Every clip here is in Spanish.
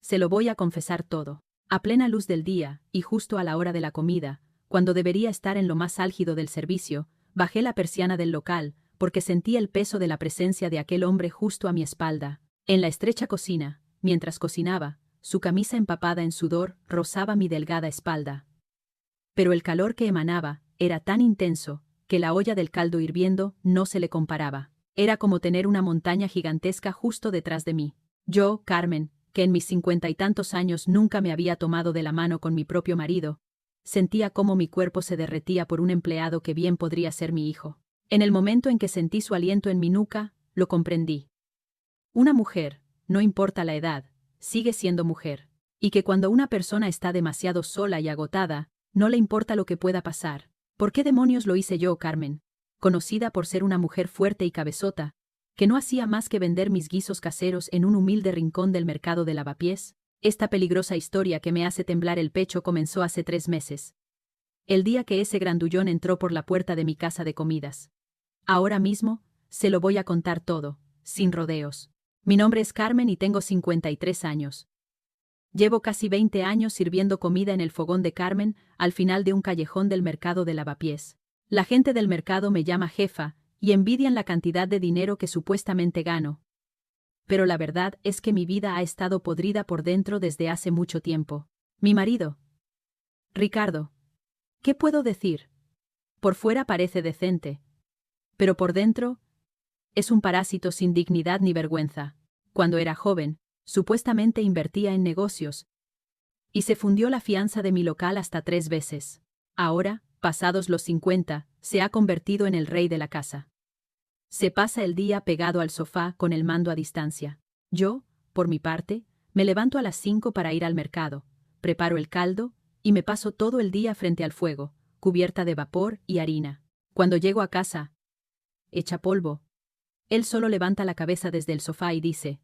Se lo voy a confesar todo. A plena luz del día, y justo a la hora de la comida, cuando debería estar en lo más álgido del servicio, bajé la persiana del local, porque sentí el peso de la presencia de aquel hombre justo a mi espalda. En la estrecha cocina, mientras cocinaba, su camisa empapada en sudor rozaba mi delgada espalda. Pero el calor que emanaba era tan intenso que la olla del caldo hirviendo no se le comparaba. Era como tener una montaña gigantesca justo detrás de mí. Yo, Carmen, que en mis 50 y tantos años nunca me había tomado de la mano con mi propio marido, sentía cómo mi cuerpo se derretía por un empleado que bien podría ser mi hijo. En el momento en que sentí su aliento en mi nuca, lo comprendí. Una mujer, no importa la edad, sigue siendo mujer. Y que cuando una persona está demasiado sola y agotada, no le importa lo que pueda pasar. ¿Por qué demonios lo hice yo, Carmen? Conocida por ser una mujer fuerte y cabezota, que no hacía más que vender mis guisos caseros en un humilde rincón del mercado de Lavapiés. Esta peligrosa historia que me hace temblar el pecho comenzó hace 3 meses. El día que ese grandullón entró por la puerta de mi casa de comidas. Ahora mismo, se lo voy a contar todo, sin rodeos. Mi nombre es Carmen y tengo 53 años. Llevo casi 20 años sirviendo comida en el fogón de Carmen, al final de un callejón del mercado de Lavapiés. La gente del mercado me llama jefa, y envidian la cantidad de dinero que supuestamente gano. Pero la verdad es que mi vida ha estado podrida por dentro desde hace mucho tiempo. Mi marido, Ricardo. ¿Qué puedo decir? Por fuera parece decente. Pero por dentro, es un parásito sin dignidad ni vergüenza. Cuando era joven, supuestamente invertía en negocios. Y se fundió la fianza de mi local hasta 3 veces. Ahora, pasados los 50, se ha convertido en el rey de la casa. Se pasa el día pegado al sofá con el mando a distancia. Yo, por mi parte, me levanto a las 5 para ir al mercado, preparo el caldo, y me paso todo el día frente al fuego, cubierta de vapor y harina. Cuando llego a casa, hecha polvo, él solo levanta la cabeza desde el sofá y dice: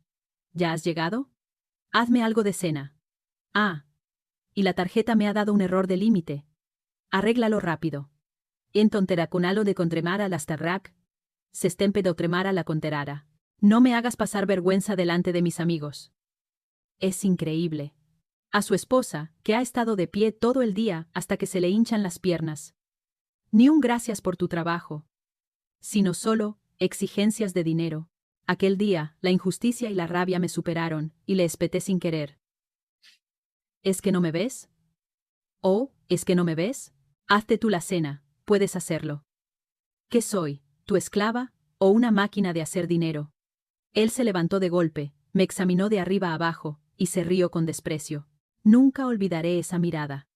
¿Ya has llegado? Hazme algo de cena. Ah, y la tarjeta me ha dado un error de límite. Arréglalo rápido. Entontera con algo de contremara las tarrac, se estempe de otremara la conterara. No me hagas pasar vergüenza delante de mis amigos. Es increíble. A su esposa, que ha estado de pie todo el día hasta que se le hinchan las piernas. Ni un gracias por tu trabajo, sino solo exigencias de dinero. Aquel día, la injusticia y la rabia me superaron, y le espeté sin querer. ¿Es que no me ves? ¿Oh, es que no me ves? Hazte tú la cena, puedes hacerlo. ¿Qué soy, tu esclava, o una máquina de hacer dinero? Él se levantó de golpe, me examinó de arriba a abajo, y se rió con desprecio. Nunca olvidaré esa mirada.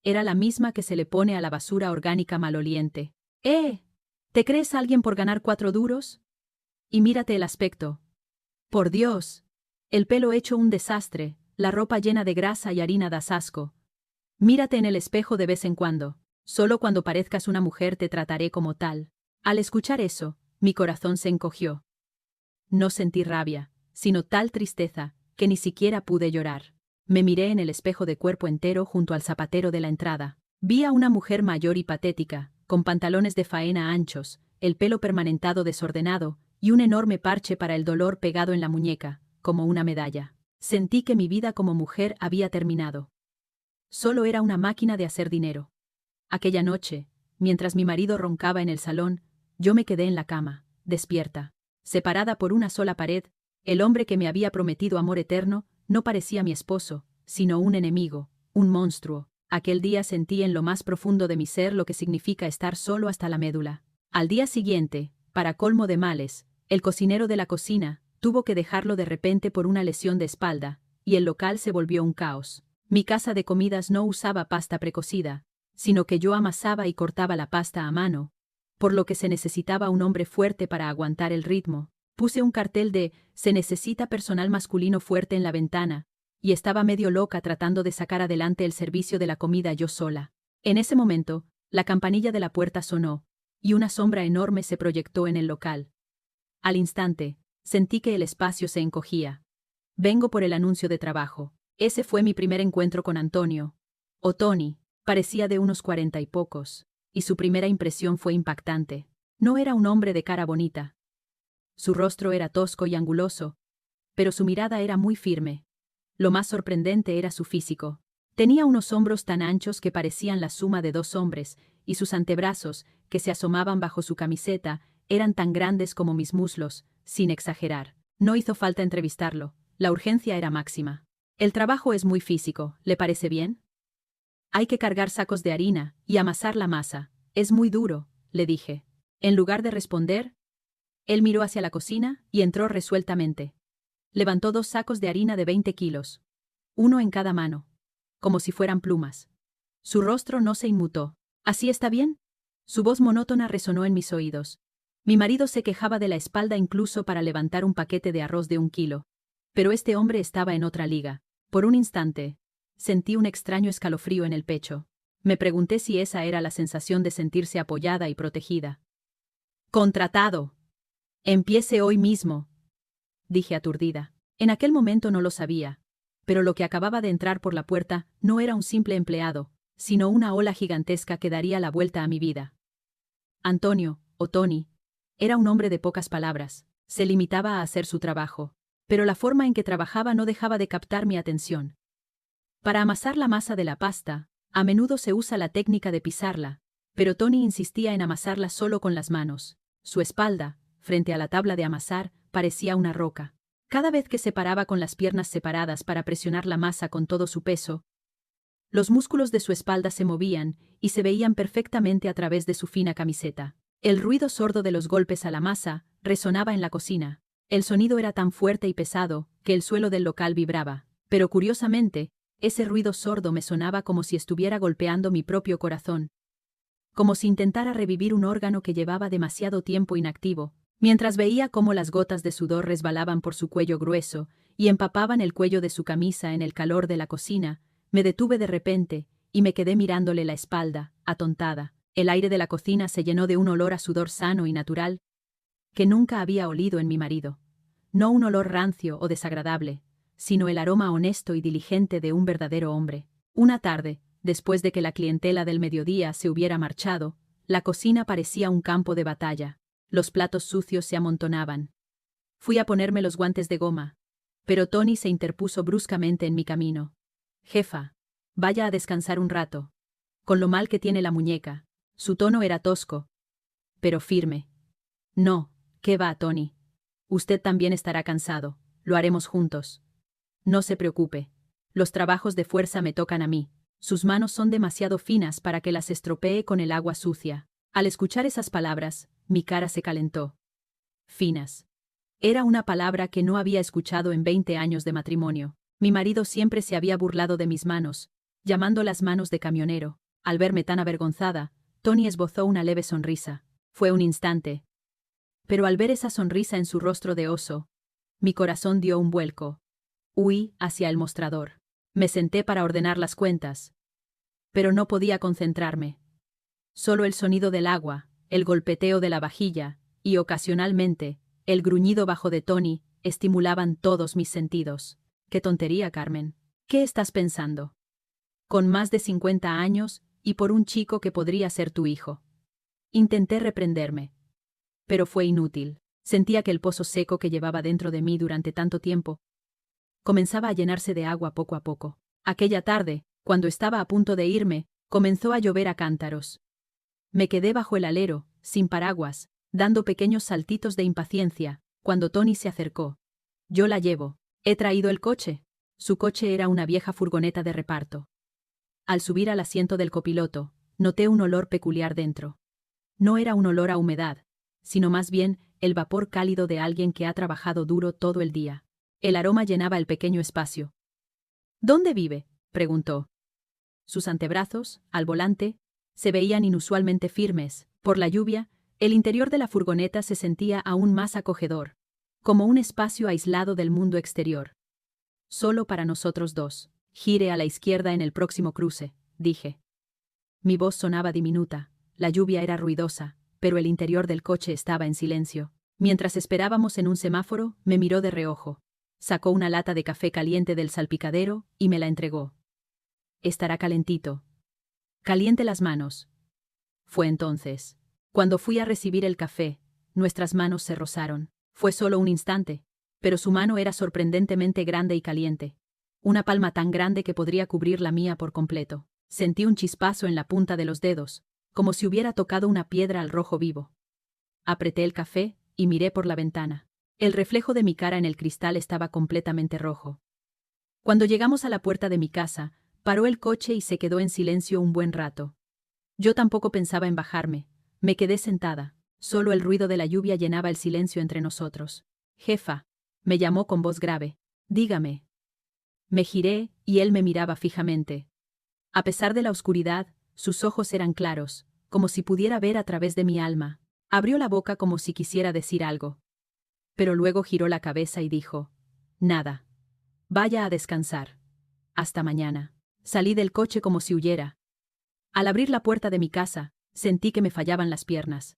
Era la misma que se le pone a la basura orgánica maloliente. ¿Te crees alguien por ganar 4 duros? Y mírate el aspecto. Por Dios. El pelo hecho un desastre, la ropa llena de grasa y harina das asco. Mírate en el espejo de vez en cuando. Solo cuando parezcas una mujer te trataré como tal. Al escuchar eso, mi corazón se encogió. No sentí rabia, sino tal tristeza, que ni siquiera pude llorar. Me miré en el espejo de cuerpo entero junto al zapatero de la entrada. Vi a una mujer mayor y patética, con pantalones de faena anchos, el pelo permanentado desordenado, y un enorme parche para el dolor pegado en la muñeca, como una medalla. Sentí que mi vida como mujer había terminado. Solo era una máquina de hacer dinero. Aquella noche, mientras mi marido roncaba en el salón, yo me quedé en la cama, despierta. Separada por una sola pared, el hombre que me había prometido amor eterno no parecía mi esposo, sino un enemigo, un monstruo. Aquel día sentí en lo más profundo de mi ser lo que significa estar solo hasta la médula. Al día siguiente, para colmo de males, el cocinero de la cocina tuvo que dejarlo de repente por una lesión de espalda, y el local se volvió un caos. Mi casa de comidas no usaba pasta precocida, sino que yo amasaba y cortaba la pasta a mano, por lo que se necesitaba un hombre fuerte para aguantar el ritmo. Puse un cartel de «Se necesita personal masculino fuerte» en la ventana, y estaba medio loca tratando de sacar adelante el servicio de la comida yo sola. En ese momento, la campanilla de la puerta sonó, y una sombra enorme se proyectó en el local. Al instante, sentí que el espacio se encogía. Vengo por el anuncio de trabajo. Ese fue mi primer encuentro con Antonio. O Tony, parecía de unos 40 y pocos, y su primera impresión fue impactante. No era un hombre de cara bonita. Su rostro era tosco y anguloso, pero su mirada era muy firme. Lo más sorprendente era su físico. Tenía unos hombros tan anchos que parecían la suma de 2 hombres, y sus antebrazos, que se asomaban bajo su camiseta, eran tan grandes como mis muslos, sin exagerar. No hizo falta entrevistarlo, la urgencia era máxima. El trabajo es muy físico, ¿le parece bien? Hay que cargar sacos de harina y amasar la masa. Es muy duro, le dije. En lugar de responder, él miró hacia la cocina y entró resueltamente. Levantó 2 sacos de harina de 20 kilos. Uno en cada mano. Como si fueran plumas. Su rostro no se inmutó. ¿Así está bien? Su voz monótona resonó en mis oídos. Mi marido se quejaba de la espalda incluso para levantar un paquete de arroz de 1 kilo. Pero este hombre estaba en otra liga. Por un instante, sentí un extraño escalofrío en el pecho. Me pregunté si esa era la sensación de sentirse apoyada y protegida. «Contratado. Empiece hoy mismo», dije aturdida. En aquel momento no lo sabía. Pero lo que acababa de entrar por la puerta no era un simple empleado, sino una ola gigantesca que daría la vuelta a mi vida. Antonio, o Tony, era un hombre de pocas palabras. Se limitaba a hacer su trabajo. Pero la forma en que trabajaba no dejaba de captar mi atención. Para amasar la masa de la pasta, a menudo se usa la técnica de pisarla, pero Tony insistía en amasarla solo con las manos. Su espalda, frente a la tabla de amasar, parecía una roca. Cada vez que se paraba con las piernas separadas para presionar la masa con todo su peso, los músculos de su espalda se movían y se veían perfectamente a través de su fina camiseta. El ruido sordo de los golpes a la masa resonaba en la cocina. El sonido era tan fuerte y pesado que el suelo del local vibraba. Pero curiosamente, ese ruido sordo me sonaba como si estuviera golpeando mi propio corazón. Como si intentara revivir un órgano que llevaba demasiado tiempo inactivo. Mientras veía cómo las gotas de sudor resbalaban por su cuello grueso y empapaban el cuello de su camisa en el calor de la cocina, me detuve de repente y me quedé mirándole la espalda, atontada. El aire de la cocina se llenó de un olor a sudor sano y natural que nunca había olido en mi marido. No un olor rancio o desagradable, sino el aroma honesto y diligente de un verdadero hombre. Una tarde, después de que la clientela del mediodía se hubiera marchado, la cocina parecía un campo de batalla. Los platos sucios se amontonaban. Fui a ponerme los guantes de goma, pero Tony se interpuso bruscamente en mi camino. «Jefa, vaya a descansar un rato. Con lo mal que tiene la muñeca». Su tono era tosco, pero firme. «No, ¿qué va, Tony? Usted también estará cansado. Lo haremos juntos. No se preocupe. Los trabajos de fuerza me tocan a mí. Sus manos son demasiado finas para que las estropee con el agua sucia». Al escuchar esas palabras, mi cara se calentó. Finas. Era una palabra que no había escuchado en 20 años de matrimonio. Mi marido siempre se había burlado de mis manos, llamando las manos de camionero. Al verme tan avergonzada, Tony esbozó una leve sonrisa. Fue un instante. Pero al ver esa sonrisa en su rostro de oso, mi corazón dio un vuelco. Huí hacia el mostrador. Me senté para ordenar las cuentas. Pero no podía concentrarme. Solo el sonido del agua, el golpeteo de la vajilla, y ocasionalmente, el gruñido bajo de Tony, estimulaban todos mis sentidos. «Qué tontería, Carmen. ¿Qué estás pensando? Con más de 50 años, y por un chico que podría ser tu hijo». Intenté reprenderme. Pero fue inútil. Sentía que el pozo seco que llevaba dentro de mí durante tanto tiempo comenzaba a llenarse de agua poco a poco. Aquella tarde, cuando estaba a punto de irme, comenzó a llover a cántaros. Me quedé bajo el alero, sin paraguas, dando pequeños saltitos de impaciencia, cuando Tony se acercó. «Yo la llevo. He traído el coche». Su coche era una vieja furgoneta de reparto. Al subir al asiento del copiloto, noté un olor peculiar dentro. No era un olor a humedad, sino más bien el vapor cálido de alguien que ha trabajado duro todo el día. El aroma llenaba el pequeño espacio. «¿Dónde vive?», preguntó. Sus antebrazos, al volante, se veían inusualmente firmes. Por la lluvia, el interior de la furgoneta se sentía aún más acogedor, como un espacio aislado del mundo exterior. «Solo para nosotros dos. Gire a la izquierda en el próximo cruce», dije. Mi voz sonaba diminuta, la lluvia era ruidosa, pero el interior del coche estaba en silencio. Mientras esperábamos en un semáforo, me miró de reojo. Sacó una lata de café caliente del salpicadero y me la entregó. «Estará calentito. Caliente las manos». Fue entonces, cuando fui a recibir el café, nuestras manos se rozaron. Fue solo un instante, pero su mano era sorprendentemente grande y caliente. una palma tan grande que podría cubrir la mía por completo. Sentí un chispazo en la punta de los dedos, como si hubiera tocado una piedra al rojo vivo. Apreté el café y miré por la ventana. El reflejo de mi cara en el cristal estaba completamente rojo. Cuando llegamos a la puerta de mi casa, paró el coche y se quedó en silencio un buen rato. Yo tampoco pensaba en bajarme. Me quedé sentada. Solo el ruido de la lluvia llenaba el silencio entre nosotros. «Jefa», me llamó con voz grave. «Dígame». Me giré y él me miraba fijamente. A pesar de la oscuridad, sus ojos eran claros, como si pudiera ver a través de mi alma. Abrió la boca como si quisiera decir algo. Pero luego giró la cabeza y dijo: «Nada. Vaya a descansar. Hasta mañana». Salí del coche como si huyera. Al abrir la puerta de mi casa, sentí que me fallaban las piernas.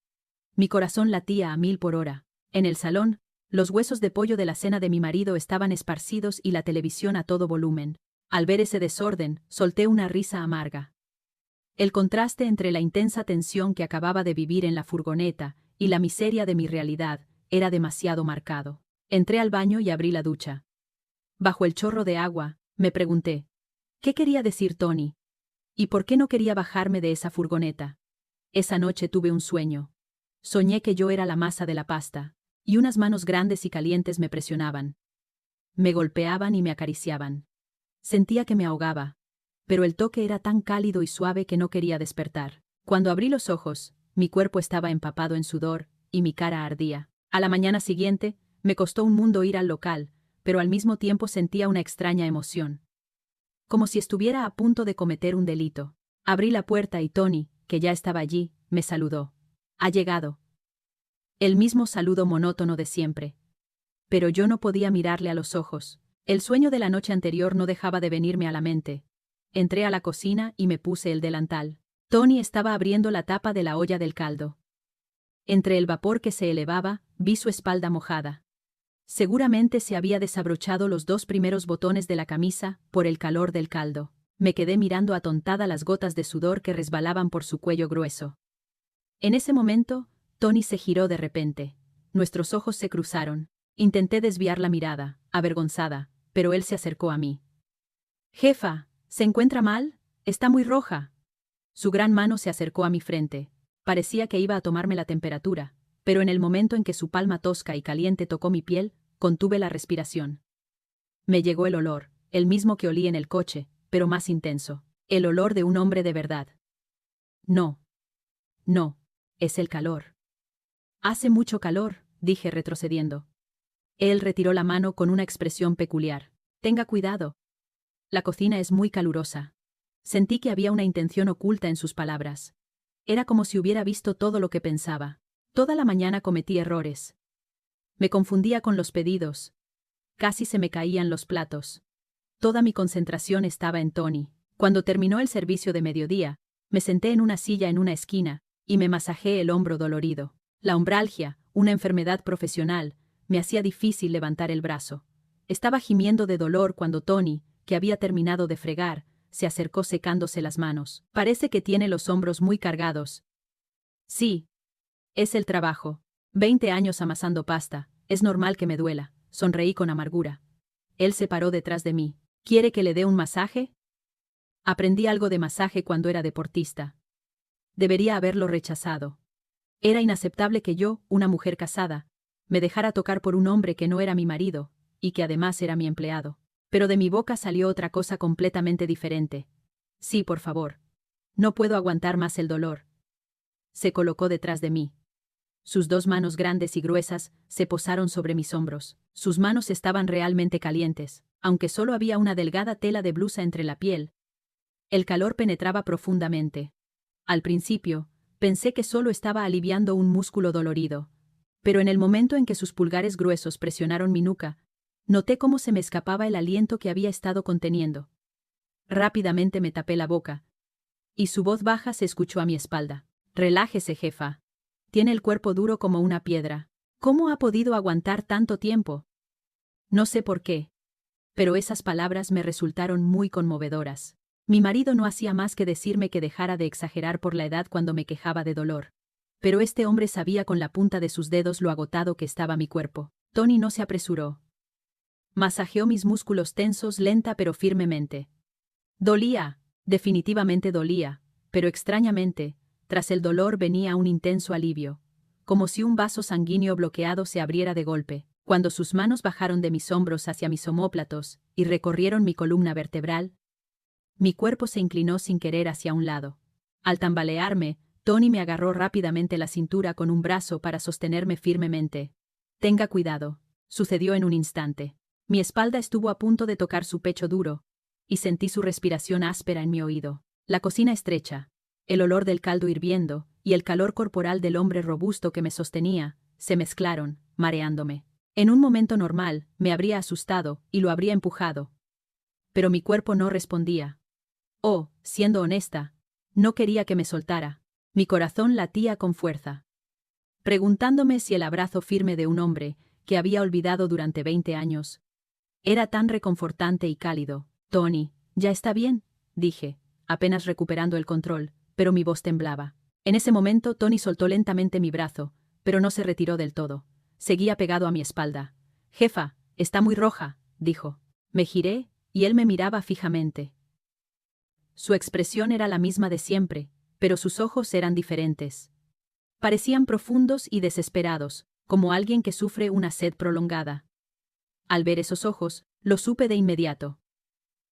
Mi corazón latía a 1000 por hora. En el salón, los huesos de pollo de la cena de mi marido estaban esparcidos y la televisión a todo volumen. Al ver ese desorden, solté una risa amarga. El contraste entre la intensa tensión que acababa de vivir en la furgoneta y la miseria de mi realidad era demasiado marcado. Entré al baño y abrí la ducha. Bajo el chorro de agua, me pregunté: ¿qué quería decir Tony? ¿Y por qué no quería bajarme de esa furgoneta? Esa noche tuve un sueño. Soñé que yo era la masa de la pasta, y unas manos grandes y calientes me presionaban. Me golpeaban y me acariciaban. Sentía que me ahogaba, pero el toque era tan cálido y suave que no quería despertar. Cuando abrí los ojos, mi cuerpo estaba empapado en sudor, y mi cara ardía. A la mañana siguiente, me costó un mundo ir al local, pero al mismo tiempo sentía una extraña emoción. Como si estuviera a punto de cometer un delito. Abrí la puerta y Tony, que ya estaba allí, me saludó. «Ha llegado». El mismo saludo monótono de siempre. Pero yo no podía mirarle a los ojos. El sueño de la noche anterior no dejaba de venirme a la mente. Entré a la cocina y me puse el delantal. Tony estaba abriendo la tapa de la olla del caldo. Entre el vapor que se elevaba, vi su espalda mojada. Seguramente se había desabrochado los 2 primeros botones de la camisa por el calor del caldo. Me quedé mirando atontada las gotas de sudor que resbalaban por su cuello grueso. En ese momento, Tony se giró de repente. Nuestros ojos se cruzaron. Intenté desviar la mirada, avergonzada, pero él se acercó a mí. «Jefa, ¿se encuentra mal? Está muy roja». Su gran mano se acercó a mi frente. Parecía que iba a tomarme la temperatura, pero en el momento en que su palma tosca y caliente tocó mi piel, contuve la respiración. Me llegó el olor, el mismo que olí en el coche, pero más intenso. El olor de un hombre de verdad. «No. No. Es el calor». «Hace mucho calor», dije retrocediendo. Él retiró la mano con una expresión peculiar. «Tenga cuidado. La cocina es muy calurosa». Sentí que había una intención oculta en sus palabras. Era como si hubiera visto todo lo que pensaba. Toda la mañana cometí errores. Me confundía con los pedidos. Casi se me caían los platos. Toda mi concentración estaba en Tony. Cuando terminó el servicio de mediodía, me senté en una silla en una esquina y me masajé el hombro dolorido. La ombralgia, una enfermedad profesional, me hacía difícil levantar el brazo. Estaba gimiendo de dolor cuando Tony, que había terminado de fregar, se acercó secándose las manos. «Parece que tiene los hombros muy cargados». «Sí. Es el trabajo. 20 años amasando pasta. Es normal que me duela». Sonreí con amargura. Él se paró detrás de mí. «¿Quiere que le dé un masaje?» Aprendí algo de masaje cuando era deportista. Debería haberlo rechazado. Era inaceptable que yo, una mujer casada, me dejara tocar por un hombre que no era mi marido, y que además era mi empleado. Pero de mi boca salió otra cosa completamente diferente. «Sí, por favor. No puedo aguantar más el dolor». Se colocó detrás de mí. Sus 2 manos grandes y gruesas se posaron sobre mis hombros. Sus manos estaban realmente calientes, aunque solo había una delgada tela de blusa entre la piel. El calor penetraba profundamente. Al principio, pensé que solo estaba aliviando un músculo dolorido, pero en el momento en que sus pulgares gruesos presionaron mi nuca, noté cómo se me escapaba el aliento que había estado conteniendo. Rápidamente me tapé la boca, y su voz baja se escuchó a mi espalda. «Relájese, jefa. Tiene el cuerpo duro como una piedra. ¿Cómo ha podido aguantar tanto tiempo?» No sé por qué, pero esas palabras me resultaron muy conmovedoras. Mi marido no hacía más que decirme que dejara de exagerar por la edad cuando me quejaba de dolor. Pero este hombre sabía con la punta de sus dedos lo agotado que estaba mi cuerpo. Tony no se apresuró. Masajeó mis músculos tensos lenta pero firmemente. Dolía, definitivamente dolía, pero extrañamente, tras el dolor venía un intenso alivio, como si un vaso sanguíneo bloqueado se abriera de golpe, cuando sus manos bajaron de mis hombros hacia mis omóplatos y recorrieron mi columna vertebral. Mi cuerpo se inclinó sin querer hacia un lado. Al tambalearme, Tony me agarró rápidamente la cintura con un brazo para sostenerme firmemente. «Tenga cuidado», sucedió en un instante. Mi espalda estuvo a punto de tocar su pecho duro, y sentí su respiración áspera en mi oído. La cocina estrecha, el olor del caldo hirviendo y el calor corporal del hombre robusto que me sostenía, se mezclaron, mareándome. En un momento normal, me habría asustado y lo habría empujado. Pero mi cuerpo no respondía. Oh, siendo honesta, no quería que me soltara. Mi corazón latía con fuerza, preguntándome si el abrazo firme de un hombre, que había olvidado durante 20 años, era tan reconfortante y cálido. «Tony, ya está bien», dije, apenas recuperando el control, pero mi voz temblaba. En ese momento Tony soltó lentamente mi brazo, pero no se retiró del todo. Seguía pegado a mi espalda. «Jefa, está muy roja», dijo. Me giré, y él me miraba fijamente. Su expresión era la misma de siempre, pero sus ojos eran diferentes. Parecían profundos y desesperados, como alguien que sufre una sed prolongada. Al ver esos ojos, lo supe de inmediato.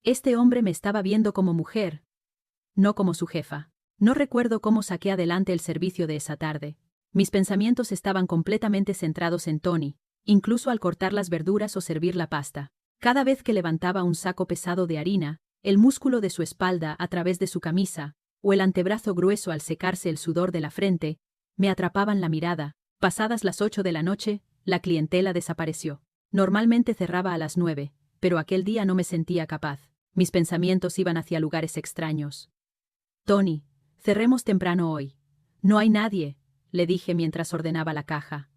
Este hombre me estaba viendo como mujer, no como su jefa. No recuerdo cómo saqué adelante el servicio de esa tarde. Mis pensamientos estaban completamente centrados en Tony, incluso al cortar las verduras o servir la pasta. Cada vez que levantaba un saco pesado de harina, el músculo de su espalda a través de su camisa, o el antebrazo grueso al secarse el sudor de la frente, me atrapaban la mirada. Pasadas las 8 de la noche, la clientela desapareció. Normalmente cerraba a las 9, pero aquel día no me sentía capaz. Mis pensamientos iban hacia lugares extraños. «Tony, cerremos temprano hoy». «No hay nadie», le dije mientras ordenaba la caja.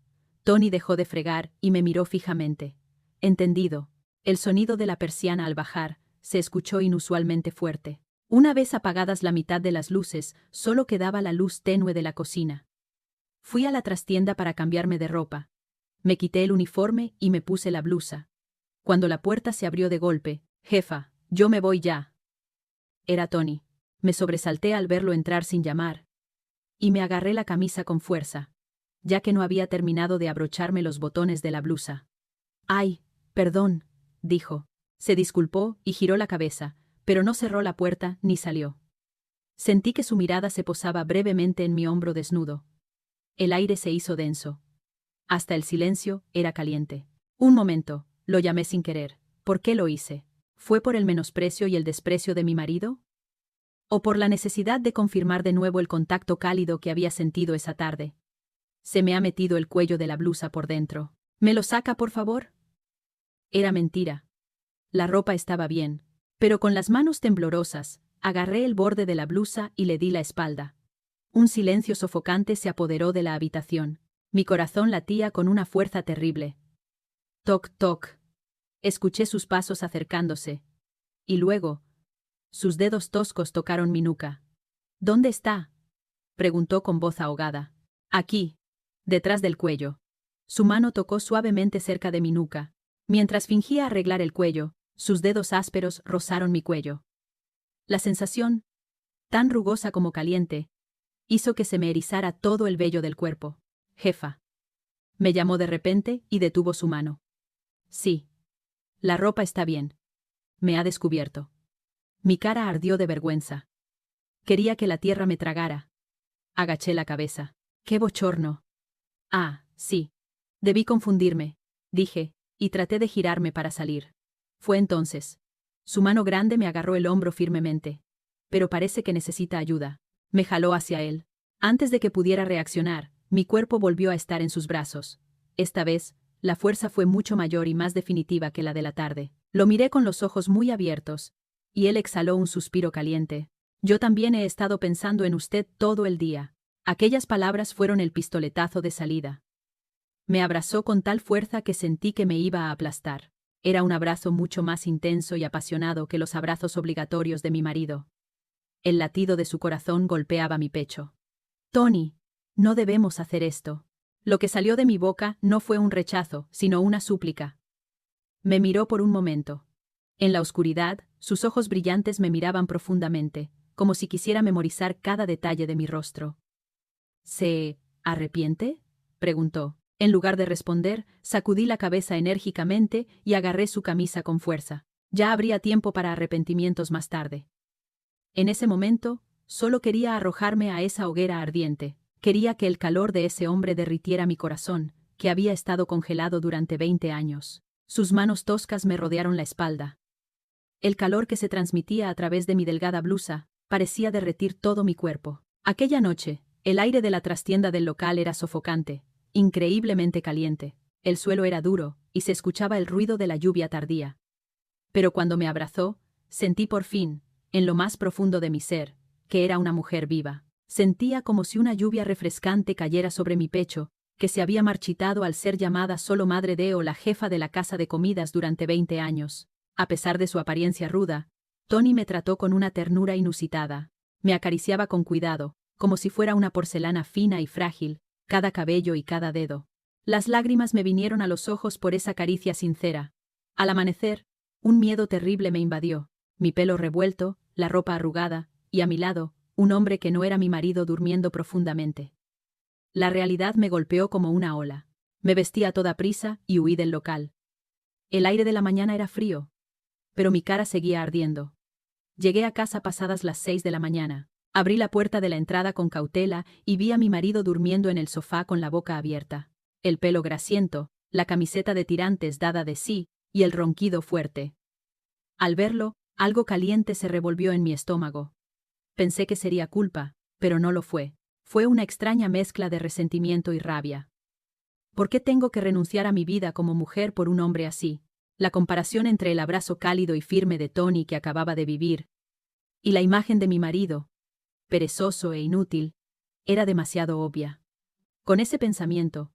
Tony dejó de fregar y me miró fijamente. «Entendido». El sonido de la persiana al bajar se escuchó inusualmente fuerte. Una vez apagadas la mitad de las luces, solo quedaba la luz tenue de la cocina. Fui a la trastienda para cambiarme de ropa. Me quité el uniforme y me puse la blusa. Cuando la puerta se abrió de golpe, «Jefa, yo me voy ya». Era Tony. Me sobresalté al verlo entrar sin llamar. Y me agarré la camisa con fuerza, ya que no había terminado de abrocharme los botones de la blusa. «Ay, perdón», dijo. Se disculpó y giró la cabeza, pero no cerró la puerta ni salió. Sentí que su mirada se posaba brevemente en mi hombro desnudo. El aire se hizo denso. Hasta el silencio era caliente. Un momento, lo llamé sin querer. ¿Por qué lo hice? ¿Fue por el menosprecio y el desprecio de mi marido? ¿O por la necesidad de confirmar de nuevo el contacto cálido que había sentido esa tarde? Se me ha metido el cuello de la blusa por dentro. ¿Me lo saca, por favor? Era mentira. La ropa estaba bien, pero con las manos temblorosas, agarré el borde de la blusa y le di la espalda. Un silencio sofocante se apoderó de la habitación. Mi corazón latía con una fuerza terrible. Toc, toc. Escuché sus pasos acercándose. Y luego, sus dedos toscos tocaron mi nuca. «¿Dónde está?», preguntó con voz ahogada. «Aquí, detrás del cuello». Su mano tocó suavemente cerca de mi nuca. Mientras fingía arreglar el cuello, sus dedos ásperos rozaron mi cuello. La sensación, tan rugosa como caliente, hizo que se me erizara todo el vello del cuerpo. «Jefa». Me llamó de repente y detuvo su mano. «Sí. La ropa está bien. Me ha descubierto». Mi cara ardió de vergüenza. Quería que la tierra me tragara. Agaché la cabeza. «¡Qué bochorno!». «Ah, sí. Debí confundirme», dije, y traté de girarme para salir. Fue entonces. Su mano grande me agarró el hombro firmemente. «Pero parece que necesita ayuda». Me jaló hacia él. Antes de que pudiera reaccionar, mi cuerpo volvió a estar en sus brazos. Esta vez, la fuerza fue mucho mayor y más definitiva que la de la tarde. Lo miré con los ojos muy abiertos, y él exhaló un suspiro caliente. «Yo también he estado pensando en usted todo el día». Aquellas palabras fueron el pistoletazo de salida. Me abrazó con tal fuerza que sentí que me iba a aplastar. Era un abrazo mucho más intenso y apasionado que los abrazos obligatorios de mi marido. El latido de su corazón golpeaba mi pecho. «Tony, no debemos hacer esto». Lo que salió de mi boca no fue un rechazo, sino una súplica. Me miró por un momento. En la oscuridad, sus ojos brillantes me miraban profundamente, como si quisiera memorizar cada detalle de mi rostro. ¿Se arrepiente?, preguntó. En lugar de responder, sacudí la cabeza enérgicamente y agarré su camisa con fuerza. Ya habría tiempo para arrepentimientos más tarde. En ese momento, solo quería arrojarme a esa hoguera ardiente. Quería que el calor de ese hombre derritiera mi corazón, que había estado congelado durante 20 años. Sus manos toscas me rodearon la espalda. El calor que se transmitía a través de mi delgada blusa parecía derretir todo mi cuerpo. Aquella noche, el aire de la trastienda del local era sofocante, increíblemente caliente. El suelo era duro, y se escuchaba el ruido de la lluvia tardía. Pero cuando me abrazó, sentí por fin, en lo más profundo de mi ser, que era una mujer viva. Sentía como si una lluvia refrescante cayera sobre mi pecho, que se había marchitado al ser llamada solo madre de o la jefa de la casa de comidas durante 20 años. A pesar de su apariencia ruda, Tony me trató con una ternura inusitada. Me acariciaba con cuidado, como si fuera una porcelana fina y frágil, cada cabello y cada dedo. Las lágrimas me vinieron a los ojos por esa caricia sincera. Al amanecer, un miedo terrible me invadió. Mi pelo revuelto, la ropa arrugada, y a mi lado, un hombre que no era mi marido durmiendo profundamente. La realidad me golpeó como una ola. Me vestí a toda prisa y huí del local. El aire de la mañana era frío, pero mi cara seguía ardiendo. Llegué a casa pasadas las 6 de la mañana. Abrí la puerta de la entrada con cautela y vi a mi marido durmiendo en el sofá con la boca abierta. El pelo grasiento, la camiseta de tirantes dada de sí, y el ronquido fuerte. Al verlo, algo caliente se revolvió en mi estómago. Pensé que sería culpa, pero no lo fue. Fue una extraña mezcla de resentimiento y rabia. ¿Por qué tengo que renunciar a mi vida como mujer por un hombre así? La comparación entre el abrazo cálido y firme de Tony que acababa de vivir y la imagen de mi marido, perezoso e inútil, era demasiado obvia. Con ese pensamiento,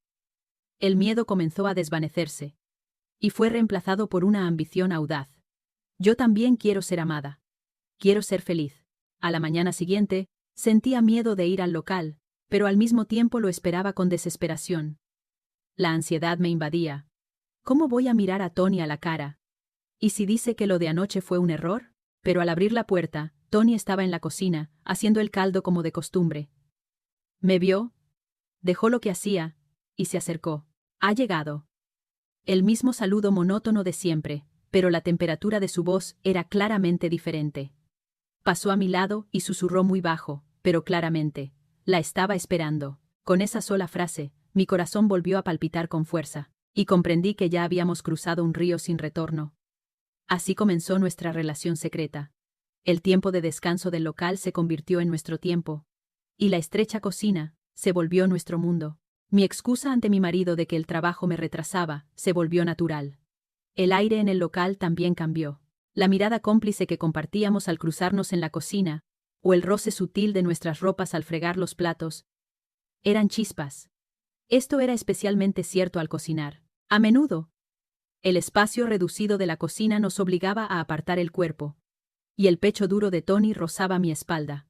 el miedo comenzó a desvanecerse y fue reemplazado por una ambición audaz. Yo también quiero ser amada. Quiero ser feliz. A la mañana siguiente, sentía miedo de ir al local, pero al mismo tiempo lo esperaba con desesperación. La ansiedad me invadía. ¿Cómo voy a mirar a Tony a la cara? ¿Y si dice que lo de anoche fue un error? Pero al abrir la puerta, Tony estaba en la cocina, haciendo el caldo como de costumbre. Me vio, dejó lo que hacía, y se acercó. Ha llegado. El mismo saludo monótono de siempre, pero la temperatura de su voz era claramente diferente. Pasó a mi lado y susurró muy bajo, pero claramente. La estaba esperando. Con esa sola frase, mi corazón volvió a palpitar con fuerza, y comprendí que ya habíamos cruzado un río sin retorno. Así comenzó nuestra relación secreta. El tiempo de descanso del local se convirtió en nuestro tiempo, y la estrecha cocina se volvió nuestro mundo. Mi excusa ante mi marido de que el trabajo me retrasaba se volvió natural. El aire en el local también cambió. La mirada cómplice que compartíamos al cruzarnos en la cocina, o el roce sutil de nuestras ropas al fregar los platos, eran chispas. Esto era especialmente cierto al cocinar. A menudo, el espacio reducido de la cocina nos obligaba a apartar el cuerpo, y el pecho duro de Tony rozaba mi espalda.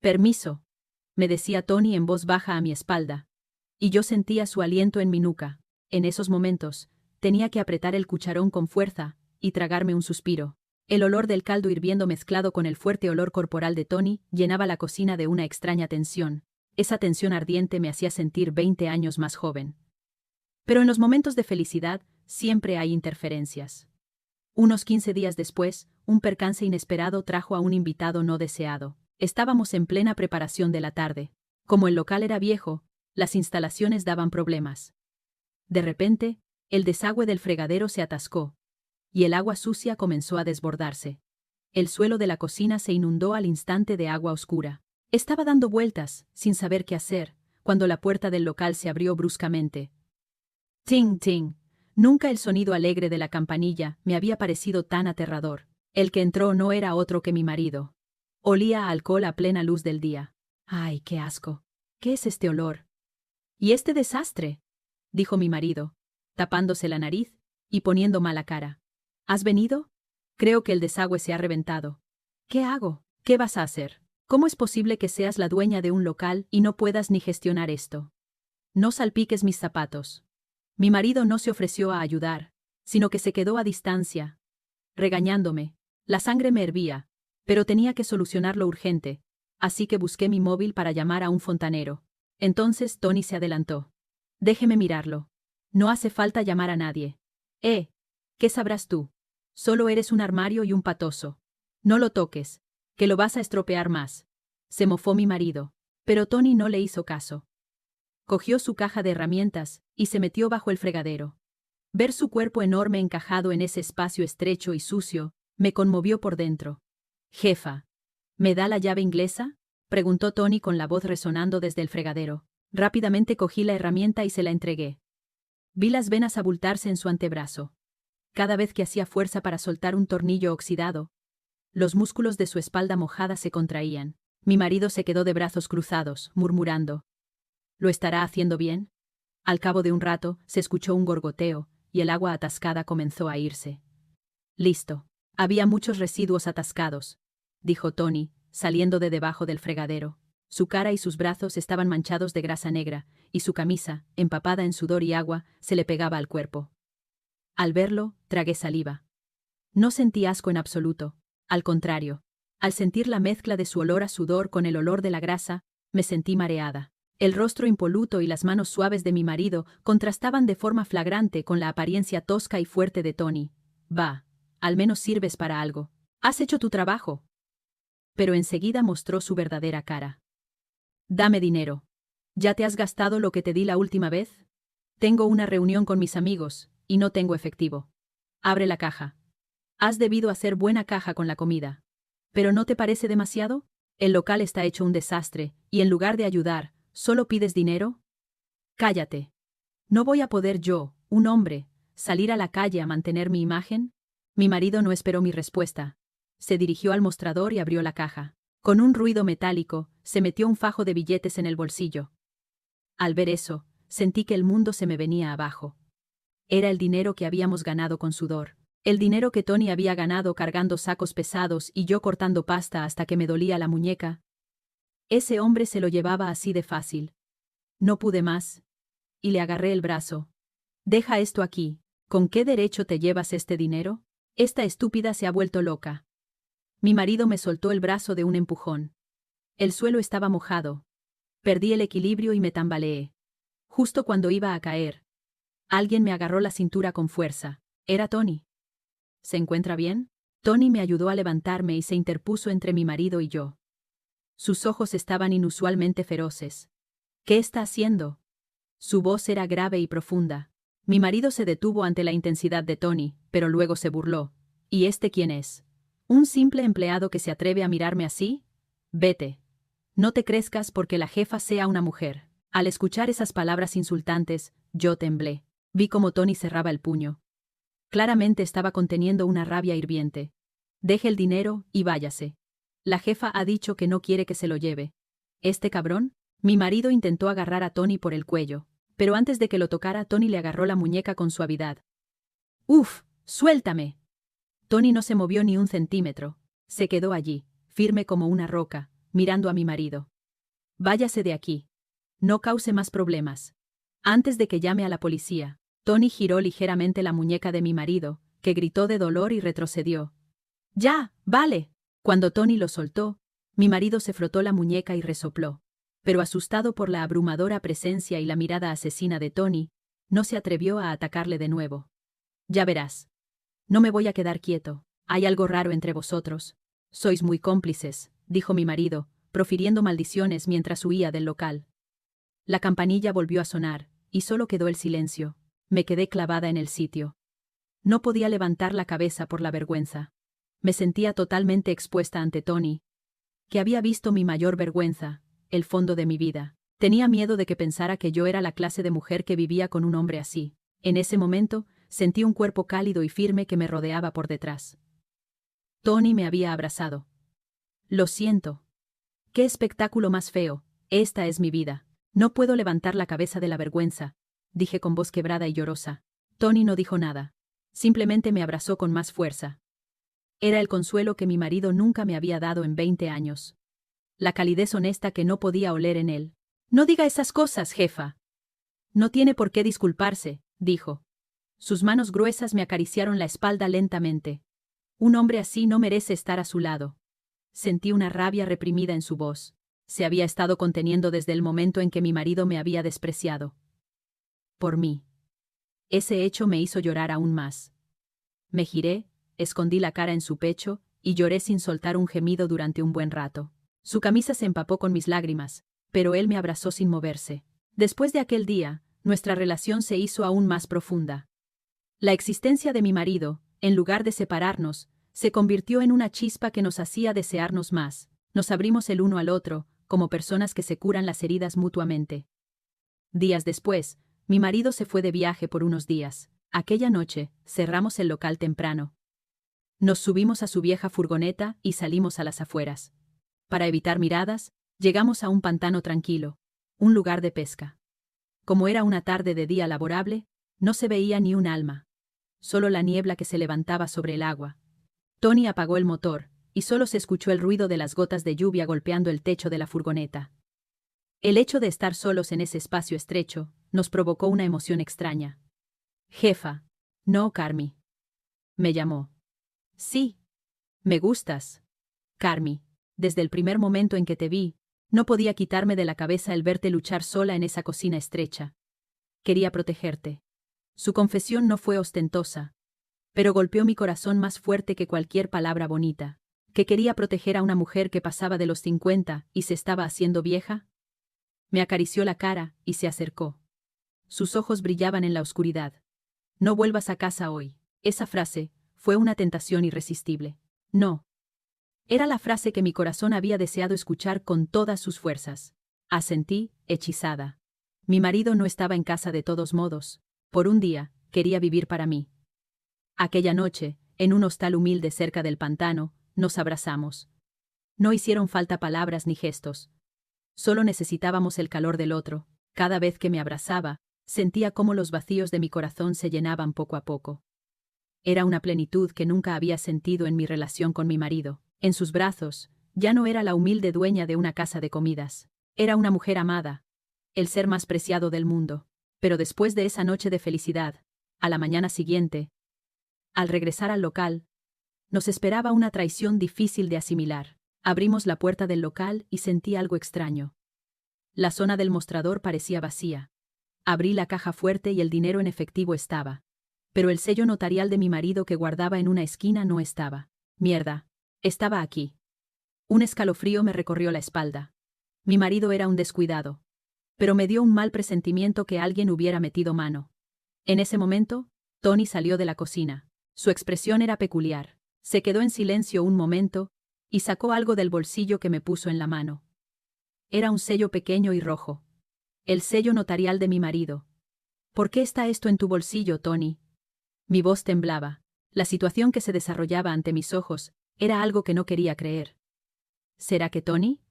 «Permiso», me decía Tony en voz baja a mi espalda, y yo sentía su aliento en mi nuca. En esos momentos, tenía que apretar el cucharón con fuerza y tragarme un suspiro. El olor del caldo hirviendo mezclado con el fuerte olor corporal de Tony llenaba la cocina de una extraña tensión. Esa tensión ardiente me hacía sentir 20 años más joven. Pero en los momentos de felicidad, siempre hay interferencias. Unos 15 días después, un percance inesperado trajo a un invitado no deseado. Estábamos en plena preparación de la tarde. Como el local era viejo, las instalaciones daban problemas. De repente, el desagüe del fregadero se atascó, y el agua sucia comenzó a desbordarse. El suelo de la cocina se inundó al instante de agua oscura. Estaba dando vueltas, sin saber qué hacer, cuando la puerta del local se abrió bruscamente. Ting, ting. Nunca el sonido alegre de la campanilla me había parecido tan aterrador. El que entró no era otro que mi marido. Olía a alcohol a plena luz del día. ¡Ay, qué asco! ¿Qué es este olor? ¿Y este desastre?, dijo mi marido, tapándose la nariz y poniendo mala cara. ¿Has venido? Creo que el desagüe se ha reventado. ¿Qué hago? ¿Qué vas a hacer? ¿Cómo es posible que seas la dueña de un local y no puedas ni gestionar esto? No salpiques mis zapatos. Mi marido no se ofreció a ayudar, sino que se quedó a distancia, regañándome. La sangre me hervía, pero tenía que solucionarlo urgente, así que busqué mi móvil para llamar a un fontanero. Entonces Tony se adelantó. Déjeme mirarlo. No hace falta llamar a nadie. ¿Qué sabrás tú? Solo eres un armario y un patoso. No lo toques, que lo vas a estropear más. Se mofó mi marido, pero Tony no le hizo caso. Cogió su caja de herramientas y se metió bajo el fregadero. Ver su cuerpo enorme encajado en ese espacio estrecho y sucio me conmovió por dentro. Jefa, ¿me da la llave inglesa?, preguntó Tony con la voz resonando desde el fregadero. Rápidamente cogí la herramienta y se la entregué. Vi las venas abultarse en su antebrazo. Cada vez que hacía fuerza para soltar un tornillo oxidado, los músculos de su espalda mojada se contraían. Mi marido se quedó de brazos cruzados, murmurando. ¿Lo estará haciendo bien? Al cabo de un rato, se escuchó un gorgoteo, y el agua atascada comenzó a irse. Listo. Había muchos residuos atascados, dijo Tony, saliendo de debajo del fregadero. Su cara y sus brazos estaban manchados de grasa negra, y su camisa, empapada en sudor y agua, se le pegaba al cuerpo. Al verlo, tragué saliva. No sentí asco en absoluto. Al contrario, al sentir la mezcla de su olor a sudor con el olor de la grasa, me sentí mareada. El rostro impoluto y las manos suaves de mi marido contrastaban de forma flagrante con la apariencia tosca y fuerte de Tony. Va, al menos sirves para algo. Has hecho tu trabajo. Pero enseguida mostró su verdadera cara. Dame dinero. ¿Ya te has gastado lo que te di la última vez? Tengo una reunión con mis amigos, y no tengo efectivo. Abre la caja. Has debido hacer buena caja con la comida. ¿Pero no te parece demasiado? El local está hecho un desastre, y en lugar de ayudar, ¿solo pides dinero? Cállate. ¿No voy a poder yo, un hombre, salir a la calle a mantener mi imagen? Mi marido no esperó mi respuesta. Se dirigió al mostrador y abrió la caja. Con un ruido metálico, se metió un fajo de billetes en el bolsillo. Al ver eso, sentí que el mundo se me venía abajo. Era el dinero que habíamos ganado con sudor. El dinero que Tony había ganado cargando sacos pesados y yo cortando pasta hasta que me dolía la muñeca. Ese hombre se lo llevaba así de fácil. No pude más. Y le agarré el brazo. Deja esto aquí. ¿Con qué derecho te llevas este dinero? Esta estúpida se ha vuelto loca. Mi marido me soltó el brazo de un empujón. El suelo estaba mojado. Perdí el equilibrio y me tambaleé. Justo cuando iba a caer, alguien me agarró la cintura con fuerza. Era Tony. ¿Se encuentra bien? Tony me ayudó a levantarme y se interpuso entre mi marido y yo. Sus ojos estaban inusualmente feroces. ¿Qué está haciendo? Su voz era grave y profunda. Mi marido se detuvo ante la intensidad de Tony, pero luego se burló. ¿Y este quién es? ¿Un simple empleado que se atreve a mirarme así? Vete. No te crezcas porque la jefa sea una mujer. Al escuchar esas palabras insultantes, yo temblé. Vi cómo Tony cerraba el puño. Claramente estaba conteniendo una rabia hirviente. Deje el dinero y váyase. La jefa ha dicho que no quiere que se lo lleve. ¿Este cabrón? Mi marido intentó agarrar a Tony por el cuello, pero antes de que lo tocara, Tony le agarró la muñeca con suavidad. ¡Uf! ¡Suéltame! Tony no se movió ni un centímetro. Se quedó allí, firme como una roca, mirando a mi marido. Váyase de aquí. No cause más problemas. Antes de que llame a la policía, Tony giró ligeramente la muñeca de mi marido, que gritó de dolor y retrocedió. ¡Ya, vale! Cuando Tony lo soltó, mi marido se frotó la muñeca y resopló. Pero asustado por la abrumadora presencia y la mirada asesina de Tony, no se atrevió a atacarle de nuevo. Ya verás. No me voy a quedar quieto. Hay algo raro entre vosotros. Sois muy cómplices, dijo mi marido, profiriendo maldiciones mientras huía del local. La campanilla volvió a sonar, y solo quedó el silencio. Me quedé clavada en el sitio. No podía levantar la cabeza por la vergüenza. Me sentía totalmente expuesta ante Tony, que había visto mi mayor vergüenza, el fondo de mi vida. Tenía miedo de que pensara que yo era la clase de mujer que vivía con un hombre así. En ese momento, sentí un cuerpo cálido y firme que me rodeaba por detrás. Tony me había abrazado. Lo siento. ¡Qué espectáculo más feo! Esta es mi vida. No puedo levantar la cabeza de la vergüenza, dije con voz quebrada y llorosa. Tony no dijo nada. Simplemente me abrazó con más fuerza. Era el consuelo que mi marido nunca me había dado en 20 años. La calidez honesta que no podía oler en él. No diga esas cosas, jefa. No tiene por qué disculparse, dijo. Sus manos gruesas me acariciaron la espalda lentamente. Un hombre así no merece estar a su lado. Sentí una rabia reprimida en su voz. Se había estado conteniendo desde el momento en que mi marido me había despreciado. Por mí. Ese hecho me hizo llorar aún más. Me giré, escondí la cara en su pecho, y lloré sin soltar un gemido durante un buen rato. Su camisa se empapó con mis lágrimas, pero él me abrazó sin moverse. Después de aquel día, nuestra relación se hizo aún más profunda. La existencia de mi marido, en lugar de separarnos, se convirtió en una chispa que nos hacía desearnos más. Nos abrimos el uno al otro, como personas que se curan las heridas mutuamente. Días después, mi marido se fue de viaje por unos días. Aquella noche, cerramos el local temprano. Nos subimos a su vieja furgoneta y salimos a las afueras. Para evitar miradas, llegamos a un pantano tranquilo, un lugar de pesca. Como era una tarde de día laborable, no se veía ni un alma. Solo la niebla que se levantaba sobre el agua. Tony apagó el motor, y solo se escuchó el ruido de las gotas de lluvia golpeando el techo de la furgoneta. El hecho de estar solos en ese espacio estrecho nos provocó una emoción extraña. «Jefa, no, Carmi», me llamó. «Sí. Me gustas. Carmi, desde el primer momento en que te vi, no podía quitarme de la cabeza el verte luchar sola en esa cocina estrecha. Quería protegerte». Su confesión no fue ostentosa, pero golpeó mi corazón más fuerte que cualquier palabra bonita. ¿Que quería proteger a una mujer que pasaba de los 50 y se estaba haciendo vieja? Me acarició la cara y se acercó. Sus ojos brillaban en la oscuridad. «No vuelvas a casa hoy». Esa frase fue una tentación irresistible. No. Era la frase que mi corazón había deseado escuchar con todas sus fuerzas. Asentí, hechizada. Mi marido no estaba en casa de todos modos. Por un día, quería vivir para mí. Aquella noche, en un hostal humilde cerca del pantano, nos abrazamos. No hicieron falta palabras ni gestos. Solo necesitábamos el calor del otro. Cada vez que me abrazaba, sentía cómo los vacíos de mi corazón se llenaban poco a poco. Era una plenitud que nunca había sentido en mi relación con mi marido. En sus brazos, ya no era la humilde dueña de una casa de comidas. Era una mujer amada, el ser más preciado del mundo. Pero después de esa noche de felicidad, a la mañana siguiente, al regresar al local, nos esperaba una traición difícil de asimilar. Abrimos la puerta del local y sentí algo extraño. La zona del mostrador parecía vacía. Abrí la caja fuerte y el dinero en efectivo estaba. Pero el sello notarial de mi marido que guardaba en una esquina no estaba. Mierda. Estaba aquí. Un escalofrío me recorrió la espalda. Mi marido era un descuidado. Pero me dio un mal presentimiento que alguien hubiera metido mano. En ese momento, Tony salió de la cocina. Su expresión era peculiar. Se quedó en silencio un momento y sacó algo del bolsillo que me puso en la mano. Era un sello pequeño y rojo. El sello notarial de mi marido. «¿Por qué está esto en tu bolsillo, Tony?» Mi voz temblaba. La situación que se desarrollaba ante mis ojos era algo que no quería creer. ¿Será que Tony?